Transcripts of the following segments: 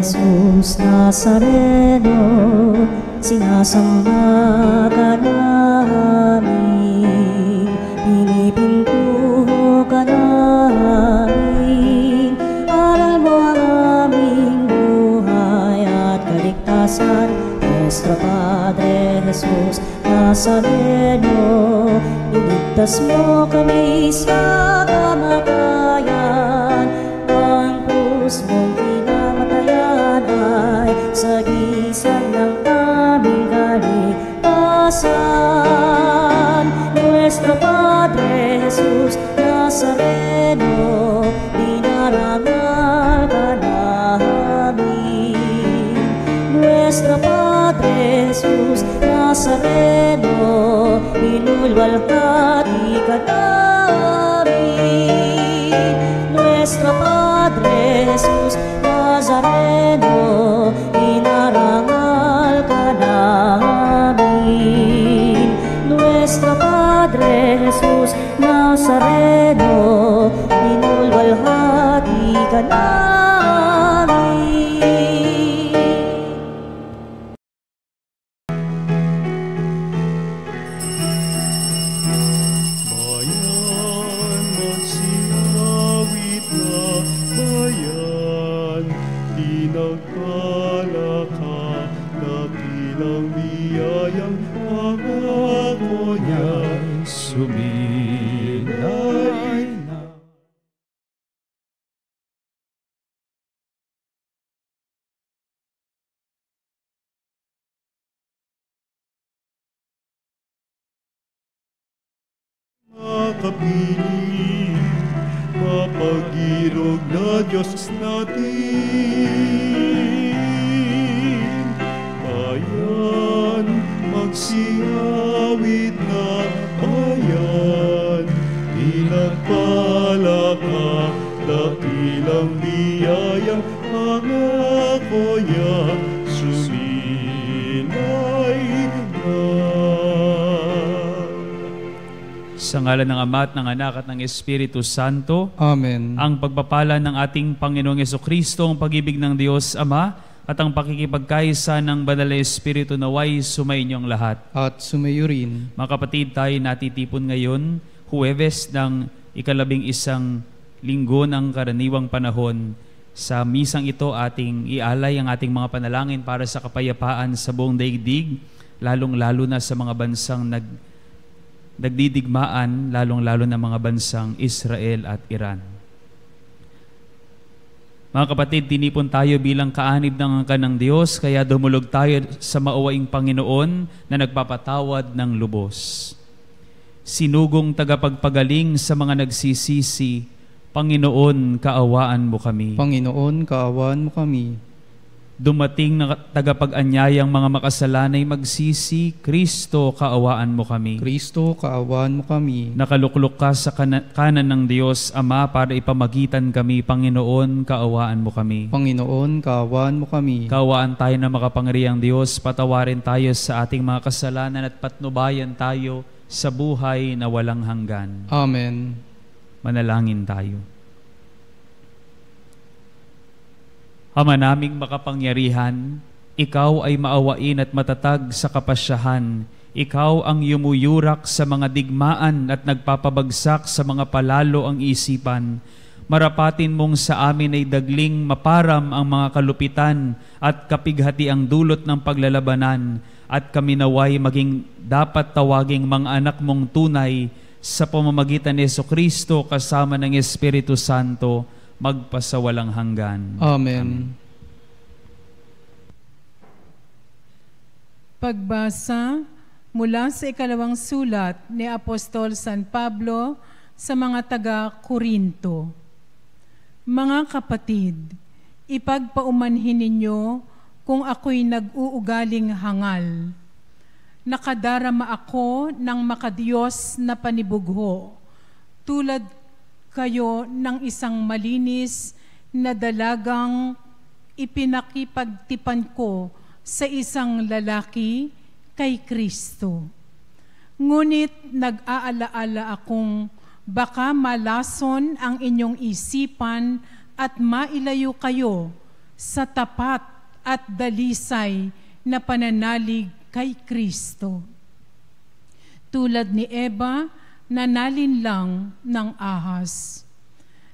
Jesus Nazareno, sinasamba ka namin, pinipintuho ka namin. Aral mo ang aming buhay at kaligtasan, Nuestro Padre Jesus Nazareno. Iligtas mo kami sa kamatayan, ang krus mong pinamatayan ay sagisag ng aming kaligtasan. Nuestro Padre Jesus Nazareno, dinarangal ka namin. Nuestro Padre Jesus Nazareno, inulwalhati ka namin. Nuestro Padre Jesus Nazareno, inarangal ka namin. Nuestro Padre Jesus Nazareno, inulwalhati ka namin. Makapiling, mapag-irog na Diyos natin. Bayan, magsiyawit na bayan, pinagpala ka, dakilang biyayang pangako niya, suminay na. Sa ngalan ng Ama at ng Anak at ng Espiritu Santo. Amen. Ang pagpapala ng ating Panginoong Jesucristo, ang pag-ibig ng Diyos Ama, at ang pakikipagkaisa ng Banal na Espiritu naway sumainyong lahat. At sumayo rin. Mga kapatid, tayo natitipon ngayon, Huwebes ng ika-11 linggo ng karaniwang panahon. Sa misang ito, ating ialay ang ating mga panalangin para sa kapayapaan sa buong daigdig, lalong-lalo na sa mga bansang nagdidigmaan, lalong-lalo na mga bansang Israel at Iran. Mga kapatid, tinipon tayo bilang kaanib ng angkan ng Diyos, kaya dumulog tayo sa mauwaing Panginoon na nagpapatawad ng lubos. Sinugong tagapagpagaling sa mga nagsisisi, Panginoon, kaawaan mo kami. Panginoon, kaawaan mo kami. Dumating na tagapag-anyayang mga makasalanay magsisi, Kristo, kaawaan mo kami. Kristo, kaawaan mo kami. Nakaluklok ka sa kanan ng Diyos, Ama, para ipamagitan kami, Panginoon, kaawaan mo kami. Panginoon, kaawaan mo kami. Kaawaan tayo na makapangyarihang Diyos, patawarin tayo sa ating mga kasalanan at patnubayan tayo sa buhay na walang hanggan. Amen. Manalangin tayo. Ama naming makapangyarihan, Ikaw ay maawain at matatag sa kapasyahan. Ikaw ang yumuyurak sa mga digmaan at nagpapabagsak sa mga palalo ang isipan. Marapatin mong sa amin ay dagling maparam ang mga kalupitan at kapighati ang dulot ng paglalabanan, at kami naway maging dapat tawaging mga anak mong tunay sa pamamagitan ni Jesucristo kasama ng Espiritu Santo, magpasawalang hanggan. Amen. Pagbasa mula sa ikalawang sulat ni Apostol San Pablo sa mga taga-Korinto. Mga kapatid, ipagpaumanhin ninyo kung ako'y nag-uugaling hangal. Nakadarama ako ng makadiyos na panibugho, tulad kayo ng isang malinis na dalagang ipinakipagtipan ko sa isang lalaki kay Kristo. Ngunit nag-aalaala akong baka malason ang inyong isipan at mailayo kayo sa tapat at dalisay na pananalig kay Kristo. Tulad ni Eva, nanalin lang ng ahas.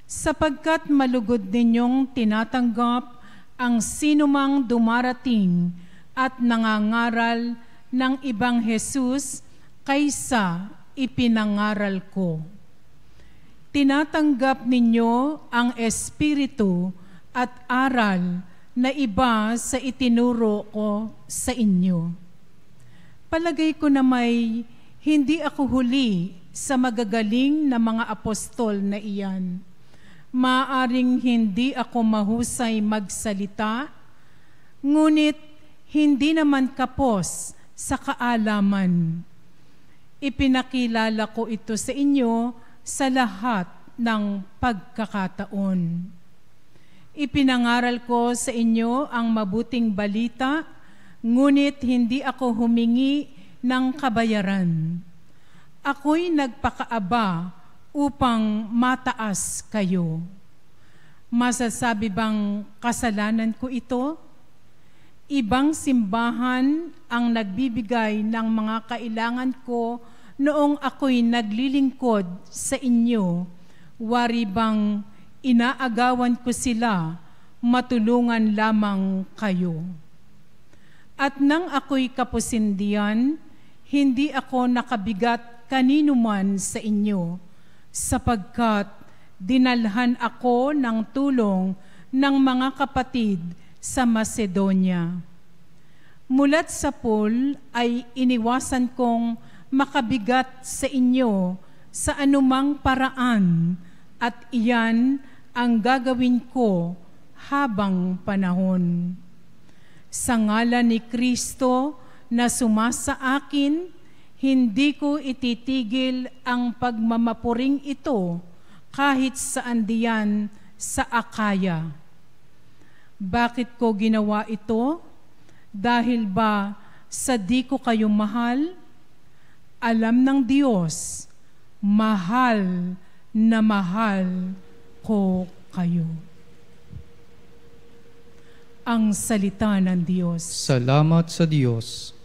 Sapagkat malugod ninyong tinatanggap ang sinumang dumarating at nangangaral ng ibang Jesus kaysa ipinangaral ko. Tinatanggap ninyo ang espiritu at aral na iba sa itinuro ko sa inyo. Palagay ko na may hindi ako huli sa magagaling na mga apostol na iyan. Maaring hindi ako mahusay magsalita, ngunit hindi naman kapos sa kaalaman. Ipinakilala ko ito sa inyo sa lahat ng pagkakataon. Ipinangaral ko sa inyo ang mabuting balita, ngunit hindi ako humingi ng kabayaran. Ako'y nagpakaaba upang mataas kayo. Masasabi bang kasalanan ko ito? Ibang simbahan ang nagbibigay ng mga kailangan ko noong ako'y naglilingkod sa inyo. Wari bang inaagawan ko sila, matulungan lamang kayo. At nang ako'y kapusindihan, hindi ako nakabigat kanino man sa inyo, sapagkat dinalhan ako ng tulong ng mga kapatid sa Macedonia. Mulat sa pool ay iniwasan kong makabigat sa inyo sa anumang paraan, at iyan ang gagawin ko habang panahon. Sa ngalan ni Kristo na sumasa akin, hindi ko ititigil ang pagmamapuring ito kahit saan diyan sa Akaya. Bakit ko ginawa ito? Dahil ba sa di ko kayo mahal? Alam ng Diyos, mahal na mahal ko kayo. Ang salita ng Diyos. Salamat sa Diyos.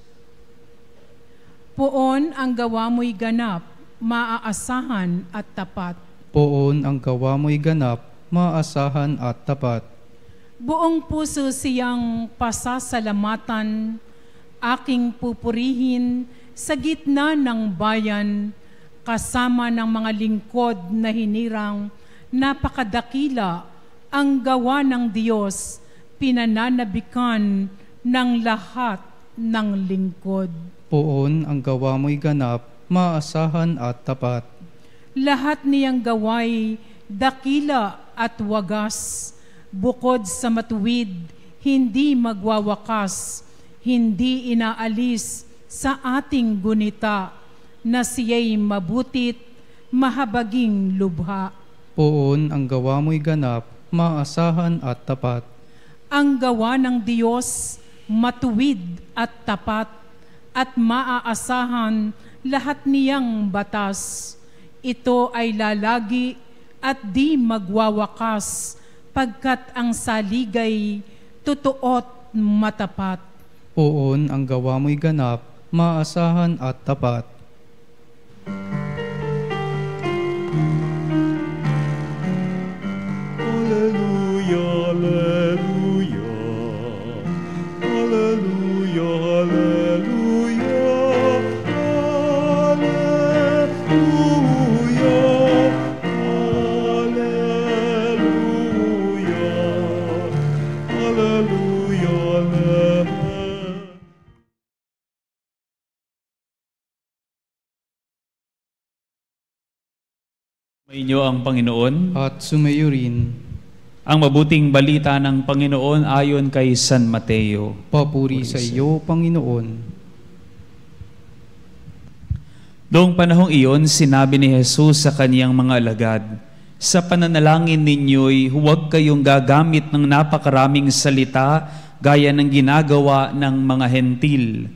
Poon ang gawa mo'y ganap, maaasahan at tapat. Poon ang gawa mo'y ganap, maaasahan at tapat. Buong puso siyang pasasalamatan, aking pupurihin sa gitna ng bayan, kasama ng mga lingkod na hinirang, napakadakila ang gawa ng Diyos, pinananabikan ng lahat ng lingkod. Poon ang gawa mo'y ganap, maaasahan at tapat. Lahat niyang gaway dakila at wagas, bukod sa matuwid, hindi magwawakas, hindi inaalis sa ating gunita, na siya'y mabutit, mahabaging lubha. Poon ang gawa mo'y ganap, maaasahan at tapat. Ang gawa ng Diyos, matuwid at tapat, at maaasahan lahat niyang batas. Ito ay lalagi at di magwawakas, pagkat ang saligay totoo't matapat. Poon ang gawa mo'y ganap, maaasahan at tapat. Alleluia, alleluia. Alleluia, alleluia. Alleluia. Alleluia. Alleluia, alleluia. Inyo ang Panginoon. At sumayo rin. Ang mabuting balita ng Panginoon ayon kay San Mateo. Papuri sa iyo, Panginoon. Noong panahong iyon, sinabi ni Jesus sa kaniyang mga alagad, sa pananalangin ninyo'y huwag kayong gagamit ng napakaraming salita gaya ng ginagawa ng mga hentil.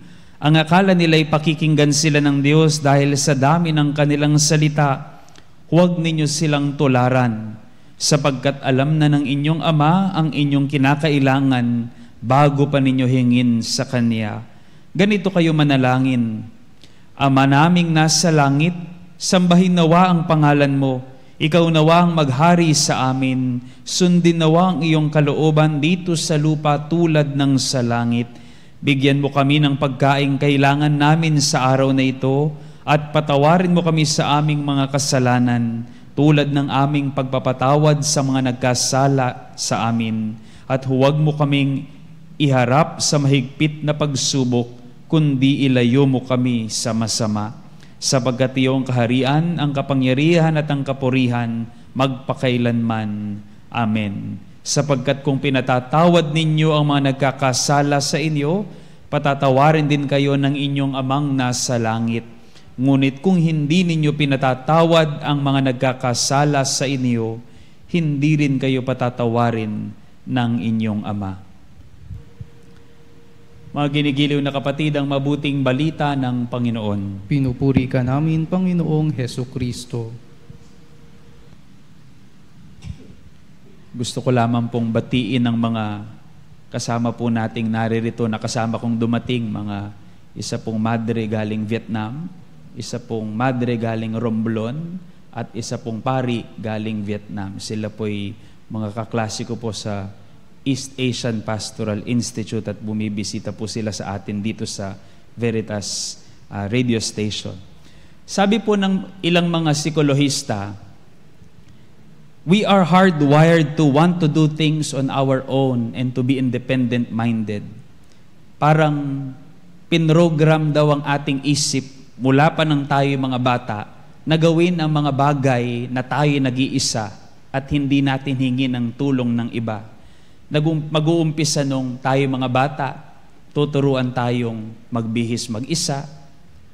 Ang akala nila'y pakikinggan sila ng Diyos dahil sa dami ng kanilang salita. Huwag ninyo silang tularan. sapagkat alam na ng inyong Ama ang inyong kinakailangan bago pa ninyo hingin sa Kanya. Ganito kayo manalangin: Ama naming nasa langit, sambahin nawa ang pangalan mo. Ikaw nawa ang maghari sa amin. Sundin nawa ang iyong kalooban dito sa lupa tulad ng sa langit. Bigyan mo kami ng pagkaing kailangan namin sa araw na ito, at patawarin mo kami sa aming mga kasalanan, tulad ng aming pagpapatawad sa mga nagkasala sa amin. At huwag mo kaming iharap sa mahigpit na pagsubok, kundi ilayo mo kami sa masama. Sapagkat iyong kaharian, ang kapangyarihan at ang kapurihan, magpakailanman. Amen. Sapagkat kung pinatatawad ninyo ang mga nagkakasala sa inyo, patatawarin din kayo ng inyong Amang nasa langit. Ngunit kung hindi ninyo pinatatawad ang mga nagkakasala sa inyo, hindi rin kayo patatawarin ng inyong Ama. Mga ginigiliw na kapatid, ang mabuting balita ng Panginoon. Pinupuri ka namin, Panginoong Hesukristo. Gusto ko lamang pong batiin ang mga kasama po nating naririto na kasama kong dumating, mga isa pong madre galing Vietnam, isa pong madre galing Romblon, at isa pong pari galing Vietnam. Sila po'y mga kaklasiko po sa East Asian Pastoral Institute at bumibisita po sila sa atin dito sa Veritas radio station. Sabi po ng ilang mga psikolohista, we are hardwired to want to do things on our own and to be independent-minded. Parang pinrogram daw ang ating isip mula pa nang tayo mga bata na gawin ang mga bagay na tayo nag-iisa at hindi natin hingin ng tulong ng iba. Mag-uumpisa nung tayo mga bata, tuturuan tayong magbihis mag-isa,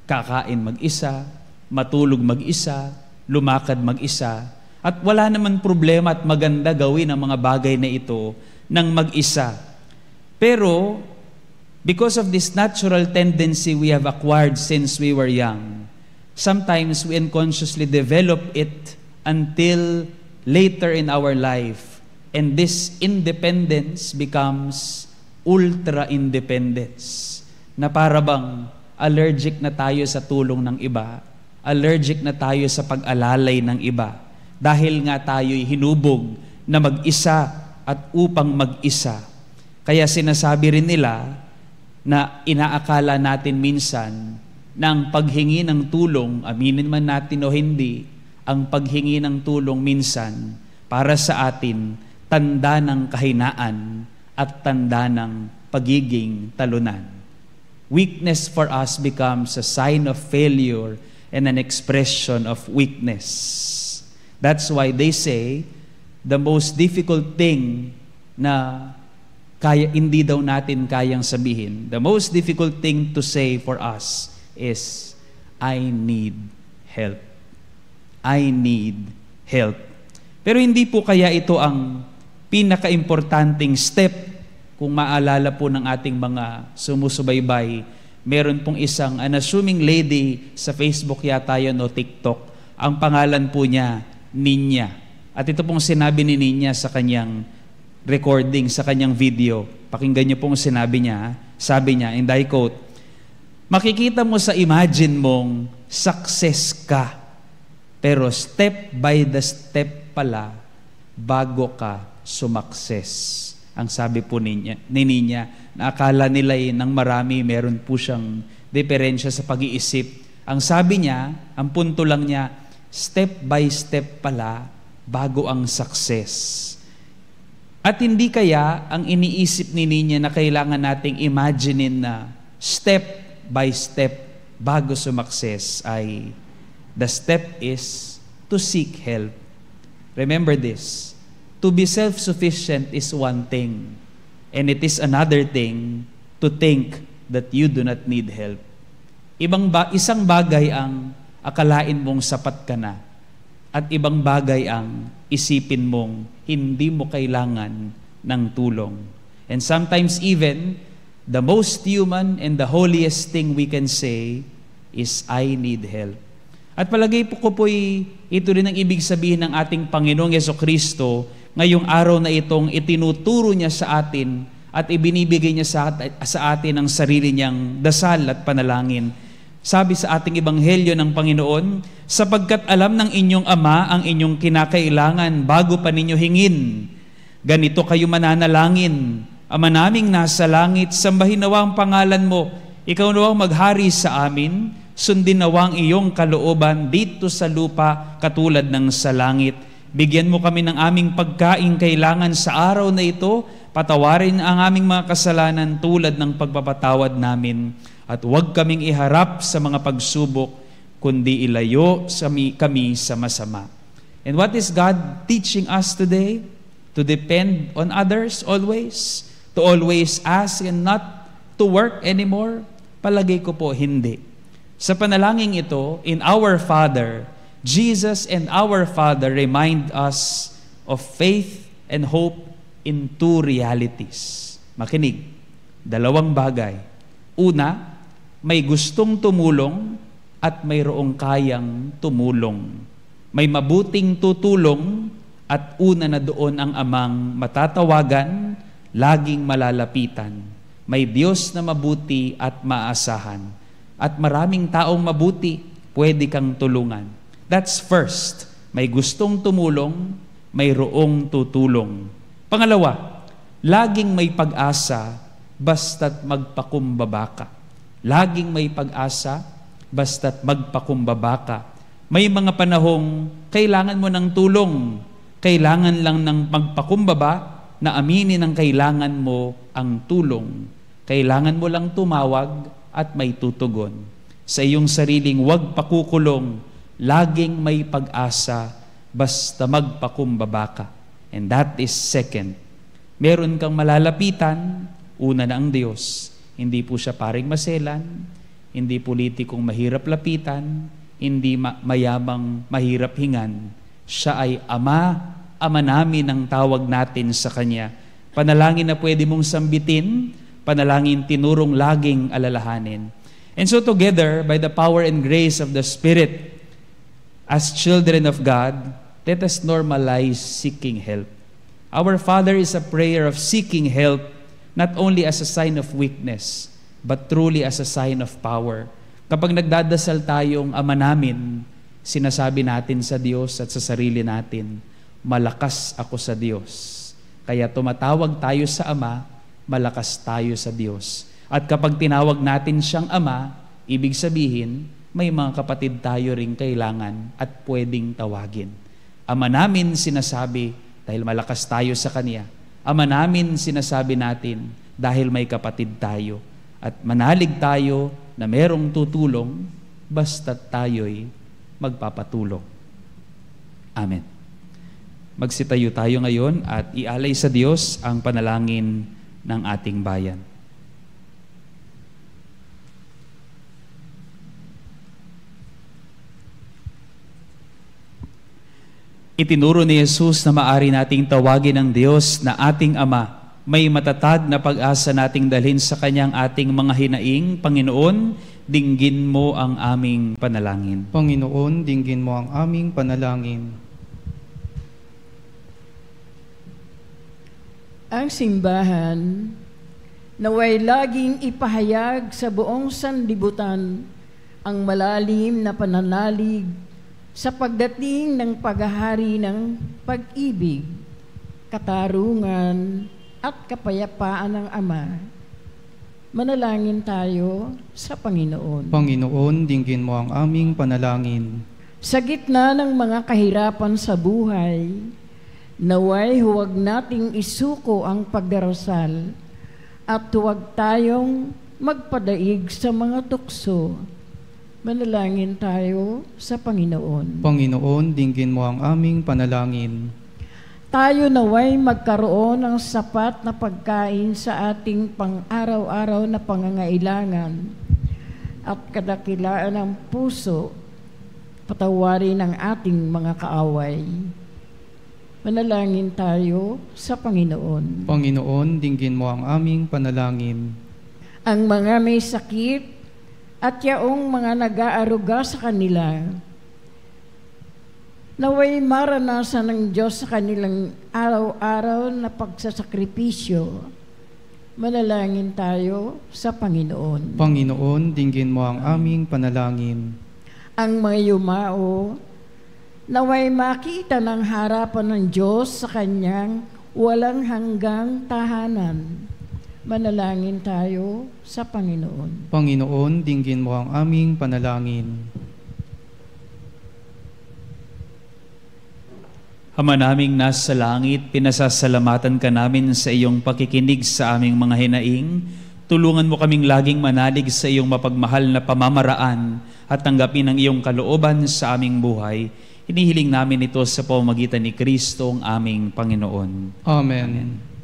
kakain mag-isa, matulog mag-isa, lumakad mag-isa, at wala naman problema at maganda gawin ang mga bagay na ito ng mag-isa. Pero because of this natural tendency we have acquired since we were young, sometimes we unconsciously develop it until later in our life. And this independence becomes ultra-independence. Na para bang allergic na tayo sa tulong ng iba, allergic na tayo sa pag-alalay ng iba, dahil nga tayo'y hinubog na mag-isa at upang mag-isa. Kaya sinasabi rin nila na inaakala natin minsan na ang paghingi ng tulong, aminin man natin o hindi, ang paghingi ng tulong minsan para sa atin, tanda ng kahinaan at tanda ng pagiging talunan. Weakness for us becomes a sign of failure and an expression of weakness. That's why they say the most difficult thing na hindi daw natin kayang sabihin, the most difficult thing to say for us is, I need help. I need help. Pero hindi po kaya ito ang pinaka-importanting step. Kung maalala po ng ating mga sumusubaybay, meron pong isang unassuming lady sa Facebook yata yun o TikTok. Ang pangalan po niya, Ninya. At ito pong sinabi ni Ninya sa kanyang recording, sa kanyang video. Pakinggan niyo pong sinabi niya. Sabi niya, and I quote, makikita mo sa imagine mong success ka, pero step by the step pala bago ka sumakses. Ang sabi po ni Ninya, na akala nila ng marami, meron po siyang diferensya sa pag-iisip. Ang sabi niya, ang punto lang niya, step by step pala bago ang success. At hindi kaya ang iniisip ni Ninya na kailangan nating imaginein na step by step bago sumakses ay the step is to seek help. Remember this, to be self-sufficient is one thing, and it is another thing to think that you do not need help. Isang bagay ang akalain mong sapat ka na, at ibang bagay ang isipin mong hindi mo kailangan ng tulong. And sometimes even, the most human and the holiest thing we can say is, I need help. At palagay po ko po'y ito rin ang ibig sabihin ng ating Panginoong Jesucristo ngayong araw na itong itinuturo niya sa atin at ibinibigay niya sa atin ang sarili niyang dasal at panalangin. Sabi sa ating ebanghelyo ng Panginoon, sapagkat alam ng inyong Ama ang inyong kinakailangan bago pa ninyo hingin. Ganito kayo mananalangin, Ama naming nasa langit, sambahin nawa ang pangalan mo. Ikaw nawang maghari sa amin, sundin nawa ang iyong kalooban dito sa lupa katulad ng sa langit. Bigyan mo kami ng aming pagkain kailangan sa araw na ito, patawarin ang aming mga kasalanan tulad ng pagpapatawad namin. At huwag kaming iharap sa mga pagsubok, kundi ilayo kami sa masama. And what is God teaching us today? To depend on others always? To always ask and not to work anymore? Palagay ko po, hindi. Sa panalangin ito, in Our Father, Jesus and our Father remind us of faith and hope in two realities. Makinig, dalawang bagay. Una, may gustong tumulong at mayroong kayang tumulong. May mabuting tutulong at una na doon ang Amang matatawagan, laging malalapitan. May Diyos na mabuti at maasahan. At maraming taong mabuti, pwede kang tulungan. That's first. May gustong tumulong, mayroong tutulong. Pangalawa, laging may pag-asa basta't magpakumbaba ka. Laging may pag-asa basta't magpakumbaba ka. May mga panahong kailangan mo ng tulong. Kailangan lang ng magpakumbaba na aminin ang kailangan mo ang tulong. Kailangan mo lang tumawag at may tutugon. Sa iyong sariling huwag pakukulong, laging may pag-asa, basta magpakumbaba ka. And that is second. Meron kang malalapitan, una na ang Diyos. Hindi po siya paring maselan, hindi politikong mahirap lapitan, hindi mayamang mahirap hingan. Siya ay Ama, Ama namin ang tawag natin sa Kanya. Panalangin na pwede mong sambitin, panalangin tinurong laging alalahanin. And so together, by the power and grace of the Spirit, as children of God, let us normalize seeking help. Our Father is a prayer of seeking help, not only as a sign of weakness, but truly as a sign of power. Kapag nagdadasal tayong Ama namin, sinasabi natin sa Diyos at sa sarili natin, malakas ako sa Diyos. Kaya tumatawag tayo sa Ama, malakas tayo sa Diyos. At kapag tinawag natin siyang Ama, ibig sabihin, may mga kapatid tayo ring kailangan at pwedeng tawagin. Ama namin sinasabi dahil malakas tayo sa Kanya. Ama namin sinasabi natin dahil may kapatid tayo. At manalig tayo na merong tutulong basta't tayo'y magpapatulong. Amen. Magsitayo tayo ngayon at ialay sa Diyos ang panalangin ng ating bayan. Itinuro ni Jesus na maari nating tawagin ng Diyos na ating Ama. May matatag na pag-asa nating dalhin sa Kanyang ating mga hinaing. Panginoon, dinggin mo ang aming panalangin. Panginoon, dinggin mo ang aming panalangin. Ang simbahan naway laging ipahayag sa buong sanlibutan ang malalim na pananalig sa pagdating ng paghahari ng pag-ibig, katarungan at kapayapaan ng Ama. Manalangin tayo sa Panginoon. Panginoon, dinggin mo ang aming panalangin. Sa gitna ng mga kahirapan sa buhay, naway huwag nating isuko ang pagdarasal at huwag tayong magpadaig sa mga tukso. Manalangin tayo sa Panginoon. Panginoon, dinggin mo ang aming panalangin. Tayo naway magkaroon ng sapat na pagkain sa ating pang-araw-araw na pangangailangan at kadakilaan ng puso, patawarin ang ating mga kaaway. Manalangin tayo sa Panginoon. Panginoon, dinggin mo ang aming panalangin. Ang mga may sakit at yaong mga nag-aaruga sa kanila, naway maranasan ng Diyos sa kanilang araw-araw na pagsasakripisyo. Manalangin tayo sa Panginoon. Panginoon, dinggin mo ang aming panalangin. Ang mga yumao, naway makita ng harapan ng Diyos sa kanyang walang hanggang tahanan. Manalangin tayo sa Panginoon. Panginoon, dinggin mo ang aming panalangin. Ama naming nasa langit, pinasasalamatan ka namin sa iyong pakikinig sa aming mga hinaing. Tulungan mo kaming laging manalig sa iyong mapagmahal na pamamaraan at tanggapin ang iyong kalooban sa aming buhay. Hinihiling namin ito sa pamamagitan ni Kristo ang aming Panginoon. Amen. Amen.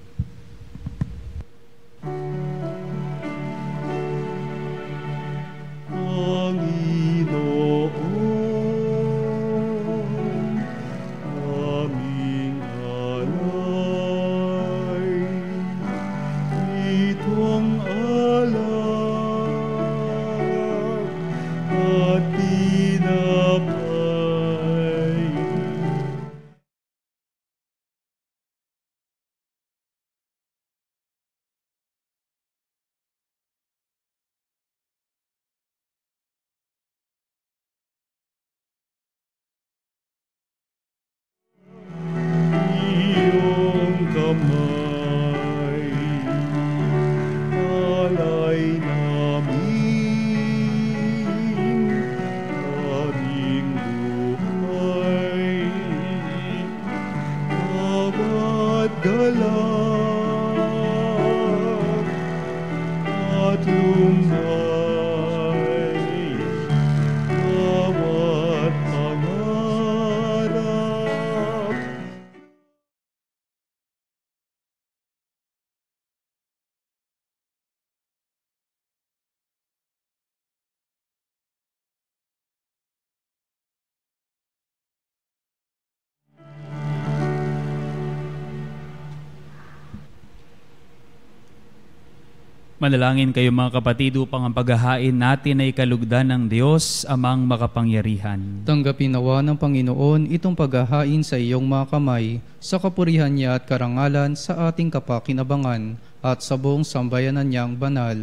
Manalangin kayo mga kapatid upang ang paghahain natin ay kalugdan ng Diyos amang makapangyarihan. Tanggapin nawa ng Panginoon itong paghahain sa iyong mga kamay, sa kapurihan niya at karangalan sa ating kapakinabangan at sa buong sambayanan niyang banal.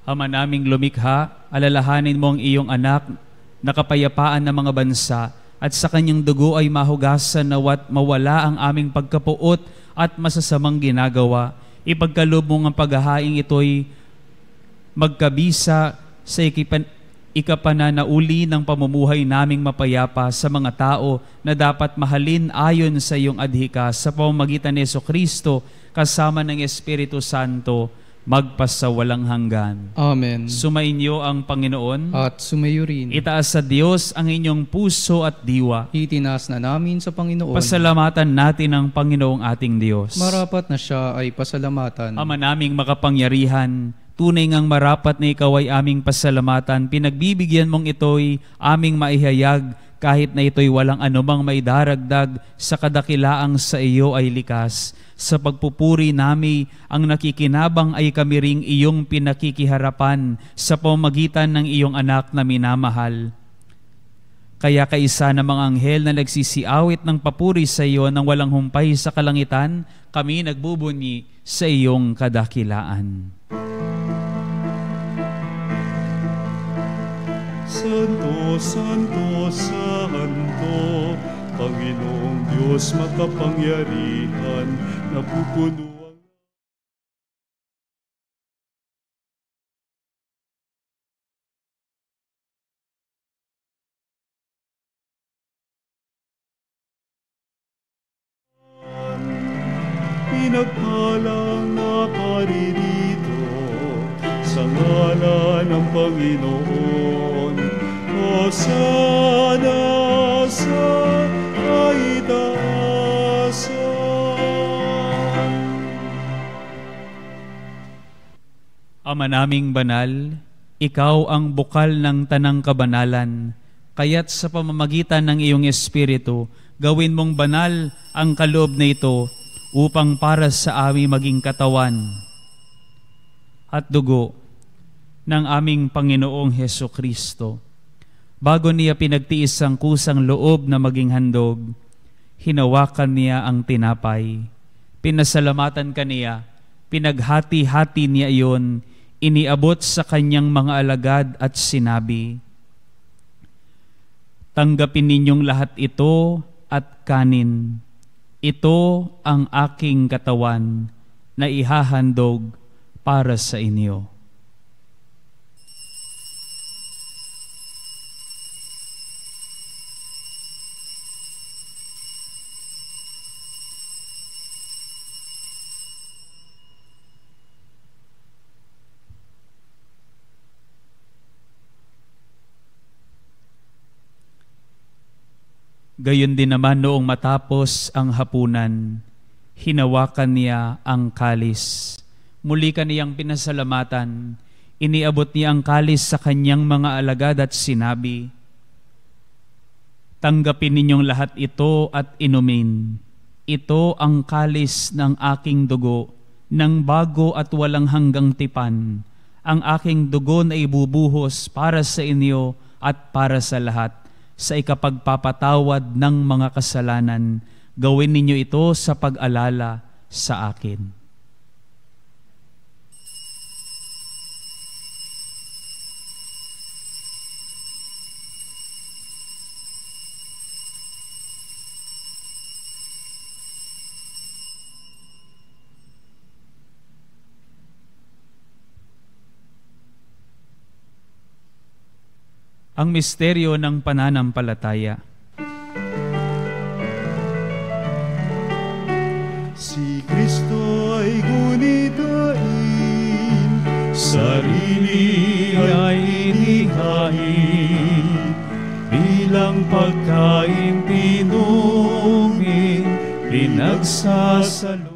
Ama naming lumikha, alalahanin mo ang iyong anak na kapayapaan ng mga bansa at sa kanyang dugo ay mahugasan nawat mawala ang aming pagkapuot at masasamang ginagawa. Ipagkaloob mo ang paghahaing ito'y magkabisa sa ikapananauli ng pamumuhay naming mapayapa sa mga tao na dapat mahalin ayon sa iyong adhika sa pamamagitan ni Jesucristo kasama ng Espiritu Santo magpasawalang hanggan. Amen. Sumainyo ang Panginoon At sumayo rin. itaas sa Diyos ang inyong puso at diwa. Itinaas na namin sa Panginoon. Pasalamatan natin ang Panginoong ating Diyos. Marapat na siya ay pasalamatan. Ama naming makapangyarihan, tunay ngang marapat na ikaw ay aming pasalamatan. Pinagbibigyan mong ito'y aming maihayag kahit na ito'y walang anumang maidaragdag sa kadakilaang sa iyo ay likas. Sa pagpupuri nami, ang nakikinabang ay kami ring iyong pinakikiharapan sa pamamagitan ng iyong anak na minamahal. Kaya kaisa ng mga anghel na nagsisiawit ng papuri sa iyo nang walang humpay sa kalangitan, kami nagbubunyi sa iyong kadakilaan. Santo, Santo, Santo, Panginoong Diyos makapangyarihan, napupuno ang pinagpalang nakaririto sa ngalan ng Panginoon. Hosana sa kaitaasan. Ama naming banal, ikaw ang bukal ng tanang kabanalan, kaya't sa pamamagitan ng iyong Espiritu, gawin mong banal ang kaloob na ito upang para sa aming maging katawan at dugo ng aming Panginoong Hesukristo. Bago niya pinagtiis ang kusang loob na maging handog, hinawakan niya ang tinapay. Pinasalamatan kaniya, pinaghati-hati niya iyon, iniabot sa kanyang mga alagad at sinabi, "Tanggapin ninyong lahat ito at kanin. Ito ang aking katawan na ihahandog para sa inyo." Gayon din naman noong matapos ang hapunan, hinawakan niya ang kalis. Muli kaniyang pinasalamatan, iniabot niya ang kalis sa kanyang mga alagad at sinabi, "Tanggapin ninyong lahat ito at inumin. Ito ang kalis ng aking dugo, ng bago at walang hanggang tipan. Ang aking dugo na ibubuhos para sa inyo at para sa lahat, sa ikapagpapatawad ng mga kasalanan. Gawin ninyo ito sa pag-alala sa akin." Ang misteryo ng pananampalataya. Si Kristo ay gunitain, sarili ay inihain, bilang pagkain tinumin, pinagsasalo.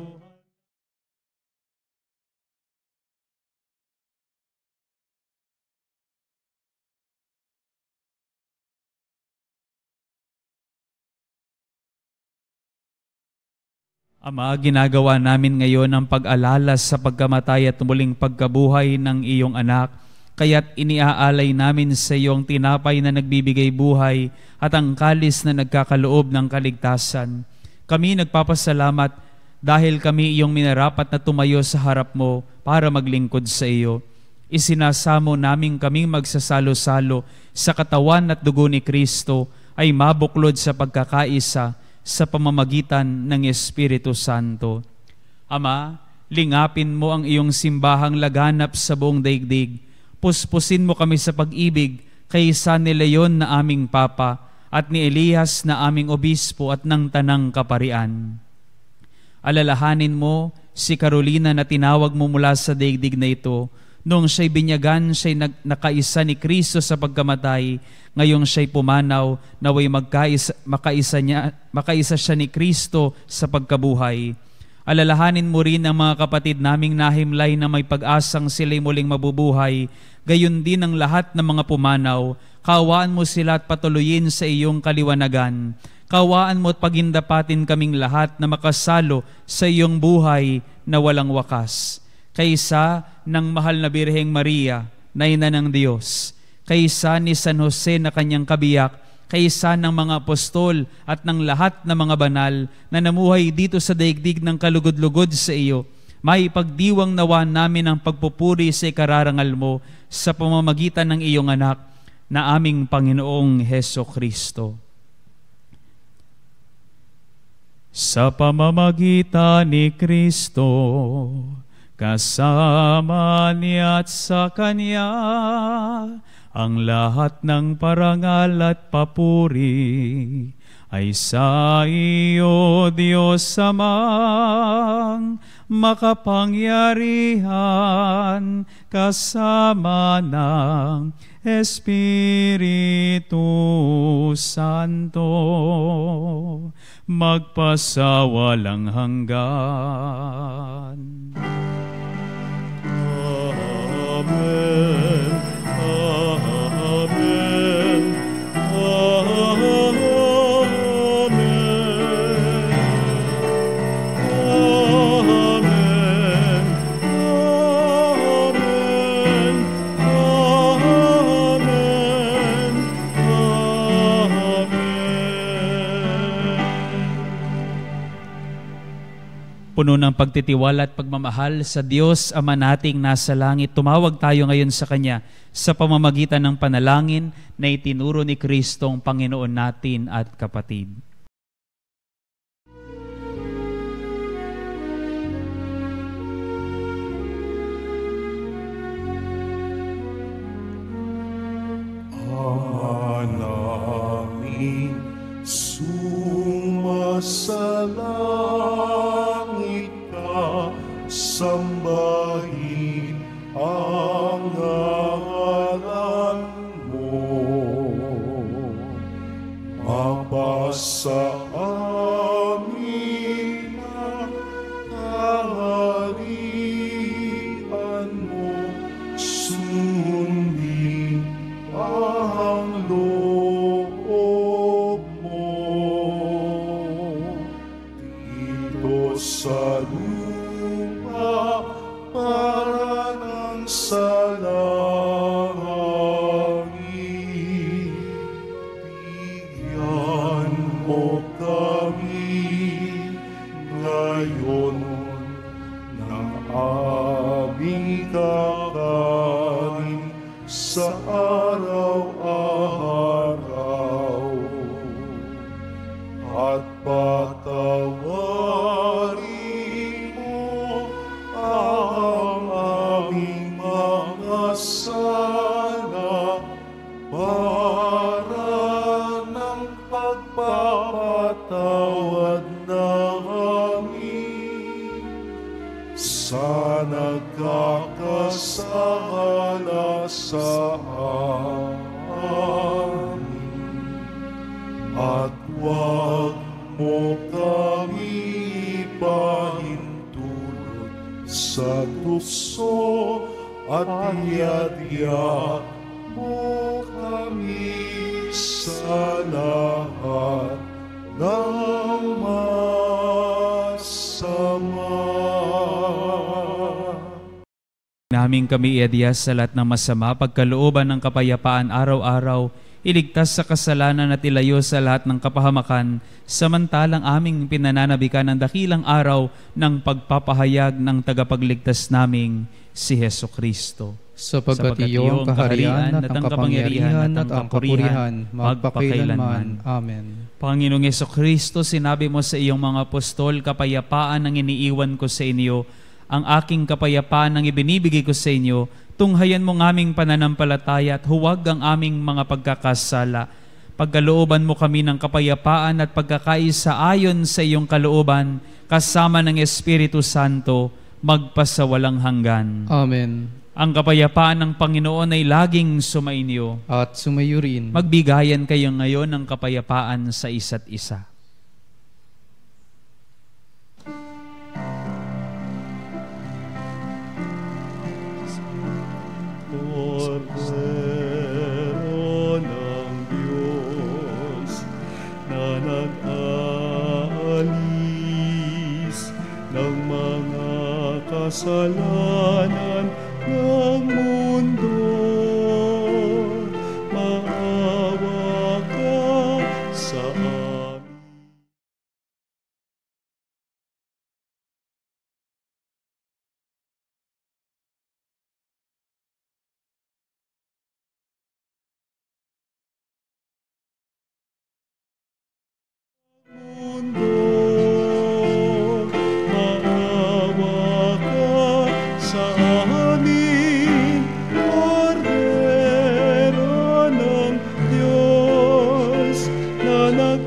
Ama, ginagawa namin ngayon ang pag-alala sa pagkamatay at muling pagkabuhay ng iyong anak. Kaya't iniaalay namin sa iyo ang tinapay na nagbibigay buhay at ang kalis na nagkakaloob ng kaligtasan. Kami nagpapasalamat dahil kami iyong minarapat na tumayo sa harap mo para maglingkod sa iyo. Isinasamo namin kaming magsasalo-salo sa katawan at dugo ni Kristo ay mabuklod sa pagkakaisa sa pamamagitan ng Espiritu Santo. Ama, lingapin mo ang iyong simbahang laganap sa buong daigdig. Puspusin mo kami sa pag-ibig kay San Leon na aming Papa at ni Elias na aming Obispo at ng Tanang Kaparian. Alalahanin mo si Carolina na tinawag mo mula sa daigdig na ito. Noong siya'y binyagan, siya'y nakaisa ni Kristo sa pagkamatay. Ngayong siya'y pumanaw, naway makaisa siya ni Kristo sa pagkabuhay. Alalahanin mo rin ang mga kapatid naming nahimlay na may pag-asang sila'y muling mabubuhay. Gayon din ang lahat ng mga pumanaw. Kaawaan mo sila at patuloyin sa iyong kaliwanagan. Kaawaan mo at pagindapatin kaming lahat na makasalo sa iyong buhay na walang wakas. Kaysa ng mahal na Birheng Maria, na ina ng Diyos, kaysa ni San Jose na kanyang kabiyak, kaysa ng mga apostol at ng lahat ng mga banal na namuhay dito sa daigdig ng kalugod-lugod sa iyo, may pagdiwang nawa namin ang pagpupuri sa ikararangal mo sa pamamagitan ng iyong anak na aming Panginoong Heso Kristo. Sa pamamagitan ni Kristo, kasama niya at sa Kanya, ang lahat ng parangal at papuri ay sa iyo, Diyos Amang makapangyarihan, kasama ng Espiritu Santo, magpasawalang hanggan. Amen. Amen. Amen. Amen. Amen. Amen. puno ng pagtitiwala at pagmamahal sa Diyos Ama nating nasa langit, tumawag tayo ngayon sa Kanya sa pamamagitan ng panalangin na itinuro ni Kristong Panginoon natin at kapatid. Ama namin, sumasalangit ka, sambahin ang ngalan mo. Mapasa amin ang kaharian mo, sundin ang loob mo dito sa lupa para ng sa langit. Bigyan mo kami ngayon ng aming kakain sa araw-araw, at patawarin mo ang aming mga sala para ng pagpapatawad namin sa nagkakasala sa amin, at huwag mo kami ipahintulot sa tukso, at iadya mo kami sa lahat ng masama. Naming kami iadya sa lahat ng masama, pagkalooban ng kapayapaan araw-araw, iligtas sa kasalanan at ilayo sa lahat ng kapahamakan, samantalang aming pinananabikan ang dakilang araw ng pagpapahayag ng tagapagligtas naming si Heso Kristo. Sapagkat iyong kaharian at ang kapangyarihan at ang kapurihan magpakailanman. Amen. Panginoong Heso Kristo, sinabi mo sa iyong mga apostol, kapayapaan ang iniiwan ko sa inyo, ang aking kapayapaan ang ibinibigay ko sa inyo, tunghayan mo ng aming pananampalataya at huwag ang aming mga pagkakasala. Pagkalooban mo kami ng kapayapaan at pagkakaisa ayon sa iyong kalooban, kasama ng Espiritu Santo, magpasawalang hanggan. Amen. Ang kapayapaan ng Panginoon ay laging sumainyo. At sumayo rin. Magbigayan kayo ngayon ng kapayapaan sa isa't isa. Kordero ng Diyos na nag-aalis ng mga kasalanan ng mundo, maawa ka sa amin. Maawa ka sa amin, Kordero ng Diyos na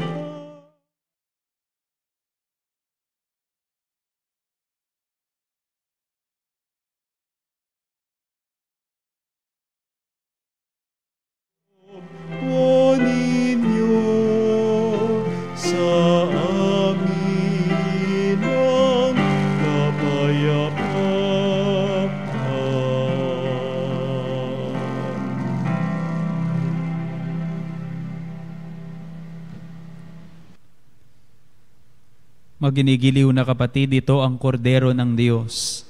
o ninyo sa amin ang kapayapaan. Maginigiliw na kapatid, ito ang Kordero ng Diyos.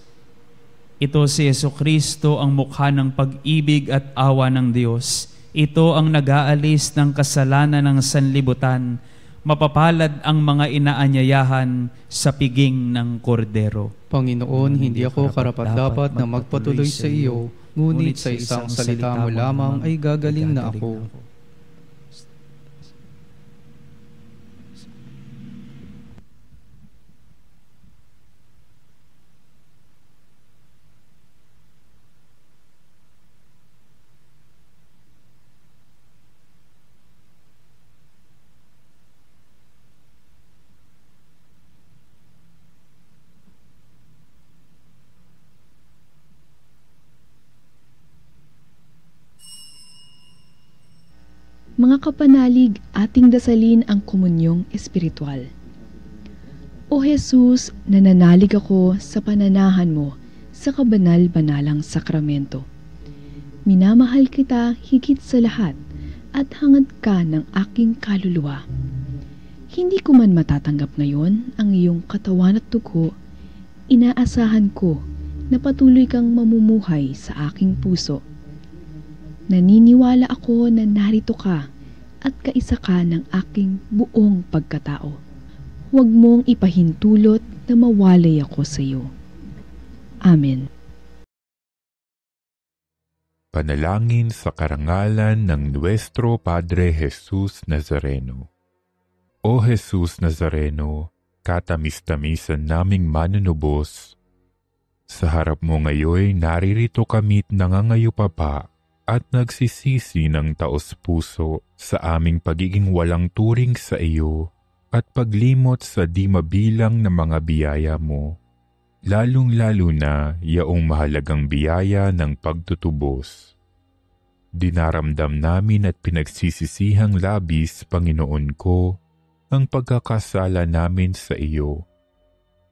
Ito si Heso Kristo, ang mukha ng pag-ibig at awa ng Diyos. Ito ang nag-aalis ng kasalanan ng sanlibutan. Mapapalad ang mga inaanyayahan sa piging ng kordero. Panginoon, hindi ako karapat-dapat na magpatuloy sa iyo, ngunit sa isang salita mo lamang ay gagaling na ako. Mga kapanalig, ating dasalin ang komunyong espiritual. O Jesus, nananalig ako sa pananahan mo sa kabanal-banalang sakramento. Minamahal kita higit sa lahat at hangad ka ng aking kaluluwa. Hindi ko man matatanggap ngayon ang iyong katawan at dugo, inaasahan ko na patuloy kang mamumuhay sa aking puso. Naniniwala ako na narito ka at kaisa ka ng aking buong pagkatao. Huwag mong ipahintulot na mawalay ako sa iyo. Amen. Panalangin sa karangalan ng Nuestro Padre Jesus Nazareno. O Jesus Nazareno, katamis-tamisan naming manunubos, sa harap mo ngayon naririto kami't nangangayupapa at nagsisisi ng taos-puso sa aming pagiging walang turing sa iyo at paglimot sa di mabilang na mga biyaya mo, lalong-lalo na yaong mahalagang biyaya ng pagtutubos. Dinaramdam namin at pinagsisisihang labis, Panginoon ko, ang pagkakasala namin sa iyo.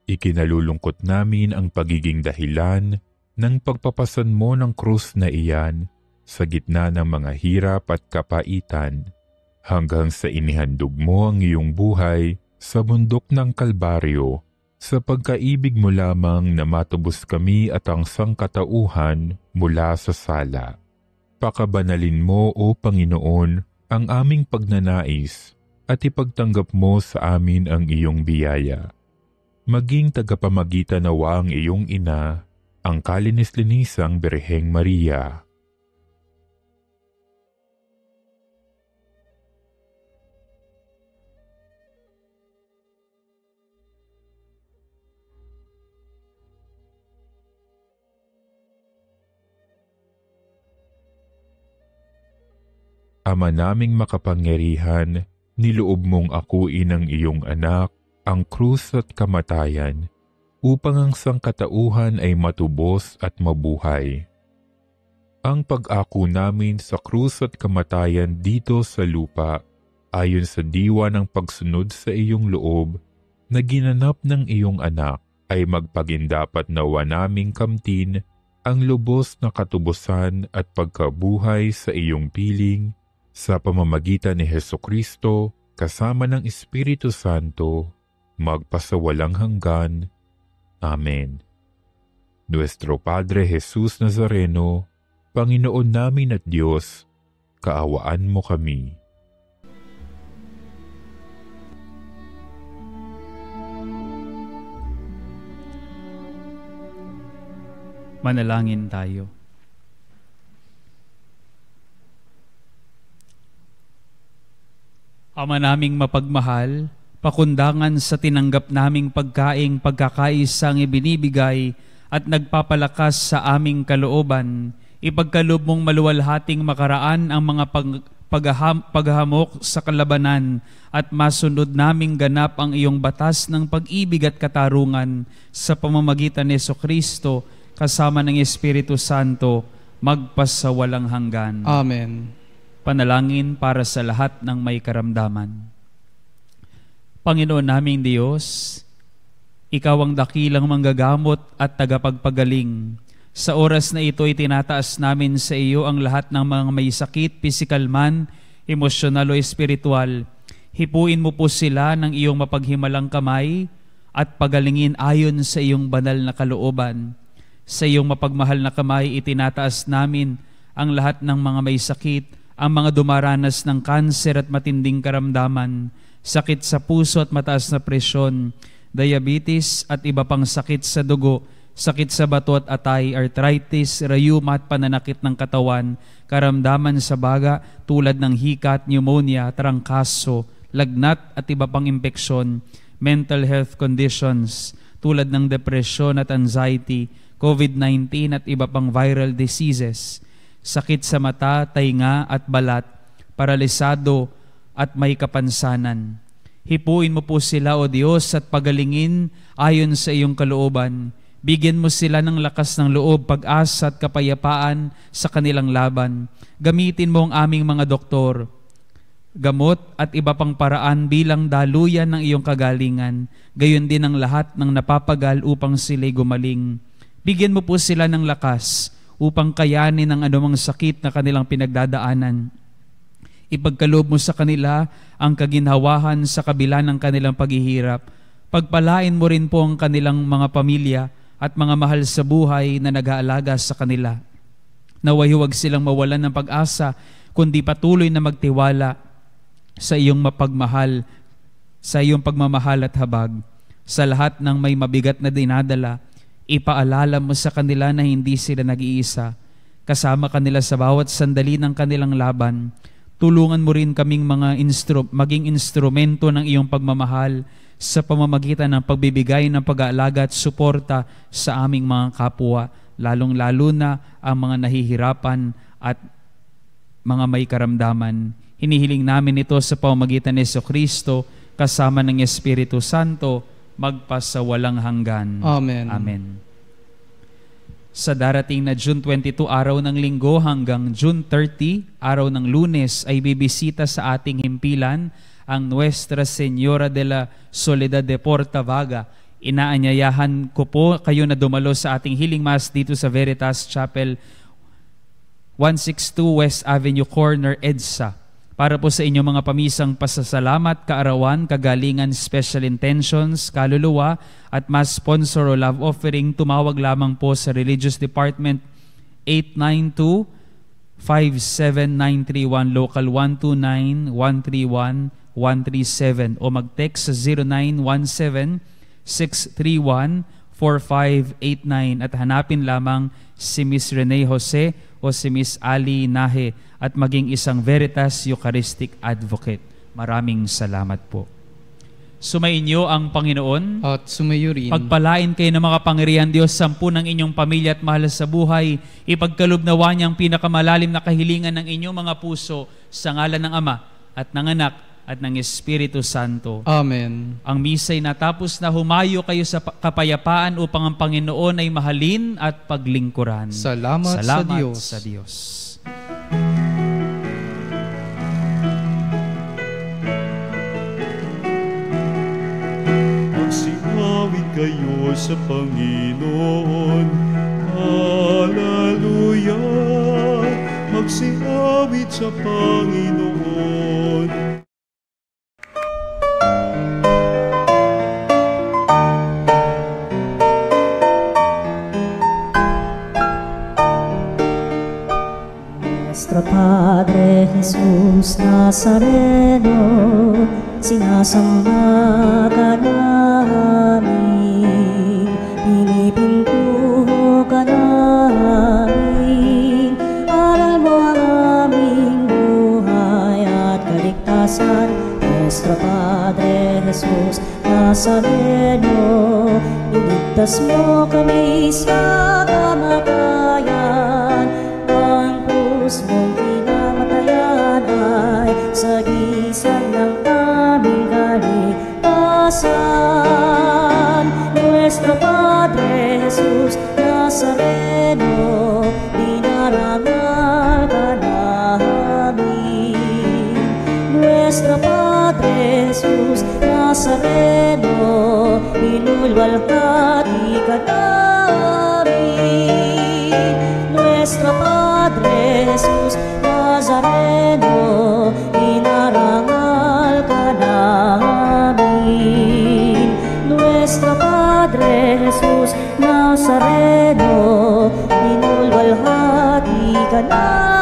Ikinalulungkot namin ang pagiging dahilan ng pagpapasan mo ng krus na iyan sa gitna ng mga hirap at kapaitan, hanggang sa inihandog mo ang iyong buhay sa bundok ng Kalbaryo, sa pagkaibig mo lamang na matubos kami at ang sangkatauhan mula sa sala. Pakabanalin mo, O Panginoon, ang aming pagnanais at ipagtanggap mo sa amin ang iyong biyaya. Maging tagapamagitan nawa ang iyong ina, ang kalinis-linisang Birheng Maria. Ama naming makapangyarihan, niloob mong akuin ang iyong anak, ang krus at kamatayan, upang ang sangkatauhan ay matubos at mabuhay. Ang pag-ako namin sa krus at kamatayan dito sa lupa, ayon sa diwa ng pagsunod sa iyong loob, na ginanap ng iyong anak, ay magpagindapat nawa naming kamtin ang lubos na katubusan at pagkabuhay sa iyong piling, sa pamamagitan ni Hesukristo, kasama ng Espiritu Santo, magpasawalang hanggan. Amen. Nuestro Padre Jesus Nazareno, Panginoon namin at Diyos, kaawaan mo kami. Manalangin tayo. Ama naming mapagmahal, pakundangan sa tinanggap naming pagkaing pagkakaisang ibinibigay at nagpapalakas sa aming kalooban, ipagkaloob mong maluwalhating makaraan ang mga paghahamok sa kalabanan at masunod naming ganap ang iyong batas ng pag-ibig at katarungan sa pamamagitan ni Jesucristo kasama ng Espiritu Santo magpasawalang hanggan. Amen. Panalangin para sa lahat ng may karamdaman. Panginoon naming Diyos, Ikaw ang dakilang manggagamot at tagapagpagaling. Sa oras na ito, itinataas namin sa iyo ang lahat ng mga may sakit, pisikal man, emosyonal o espiritual. Hipuin mo po sila ng iyong mapaghimalang kamay at pagalingin ayon sa iyong banal na kalooban. Sa iyong mapagmahal na kamay, itinataas namin ang lahat ng mga may sakit, ang mga dumaranas ng kanser at matinding karamdaman. sakit sa puso at mataas na presyon, diabetes at iba pang sakit sa dugo, sakit sa bato at atay, arthritis, rheuma at pananakit ng katawan, karamdaman sa baga tulad ng hika at pneumonia, trangkaso, lagnat at iba pang impeksyon, mental health conditions tulad ng depression at anxiety, COVID-19 at iba pang viral diseases, sakit sa mata, tainga at balat, paralisado at may kapansanan. Hipuin mo po sila, O Diyos, at pagalingin ayon sa iyong kalooban. Bigyan mo sila ng lakas ng loob, pag-asa at kapayapaan sa kanilang laban. Gamitin mo ang aming mga doktor, gamot at iba pang paraan bilang daluyan ng iyong kagalingan. Gayon din ang lahat ng napapagal upang sila'y gumaling. Bigyan mo po sila ng lakas upang kayanin ang anumang sakit na kanilang pinagdadaanan. Ipagkaloob mo sa kanila ang kaginhawahan sa kabila ng kanilang paghihirap. Pagpalain mo rin po ang kanilang mga pamilya at mga mahal sa buhay na nag-aalaga sa kanila. Naway huwag silang mawalan ng pag-asa, kundi patuloy na magtiwala sa iyong mapagmahal, sa iyong pagmamahal at habag. Sa lahat ng may mabigat na dinadala, ipaalala mo sa kanila na hindi sila nag-iisa. Kasama kanila sa bawat sandali ng kanilang laban. Tulungan mo rin kaming maging instrumento ng iyong pagmamahal sa pamamagitan ng pagbibigay ng pag-aalaga at suporta sa aming mga kapwa, lalong-lalo na ang mga nahihirapan at mga may karamdaman. Hinihiling namin ito sa pamamagitan ni Jesucristo kasama ng Espiritu Santo magpasawalang hanggan. Amen. Amen. Sa darating na June 22, araw ng Linggo hanggang June 30, araw ng Lunes, ay bibisita sa ating himpilan ang Nuestra Señora de la Soledad de Portavaga. Inaanyayahan ko po kayo na dumalo sa ating Healing Mass dito sa Veritas Chapel, 162 West Avenue Corner, EDSA. Para po sa inyong mga pamisang pasasalamat, kaarawan, kagalingan, special intentions, kaluluwa, at mass sponsor o love offering, tumawag lamang po sa Religious Department 892-57931, local 129-131-137, o mag-text sa 0917-631-4589 at hanapin lamang si Miss Rene Jose o si Miss Ali Nahe at maging isang Veritas Eucharistic Advocate. Maraming salamat po. Sumainyo ang Panginoon At sumayo rin. Pagpalain kayo ng mga pangyarihan Diyos, sampu ng inyong pamilya at mahal sa buhay. Ipagkalubnawa niya ang pinakamalalim na kahilingan ng inyong mga puso sa ngalan ng Ama at ng Anak at ng Espiritu Santo. Amen. Ang misa'y natapos na, humayo kayo sa kapayapaan upang ang Panginoon ay mahalin at paglingkuran. Salamat sa Diyos. Sa Diyos. Magsiawit kayo sa Panginoon. Hallelujah! Magsiawit sa Panginoon. Nuestro Padre Jesus Nazareno, sinasamba ka namin, pinipintuho ka namin, aral mo ang aming buhay at kaligtasan. Nuestro Padre Jesus Nazareno, iligtas mo kami sa kamatayan. Mong pinamatayan ay sagisag ng aming kaligtasan. Nuestro Padre Jesus Nazareno, dinarangal ka namin. Nuestro Padre Jesus Nazareno, inulwalhati ka namin. Nuestro Padre Jesus Nazareno, inarangal ka namin. Nuestro Padre Jesus Nazareno, inulwalhati ka namin.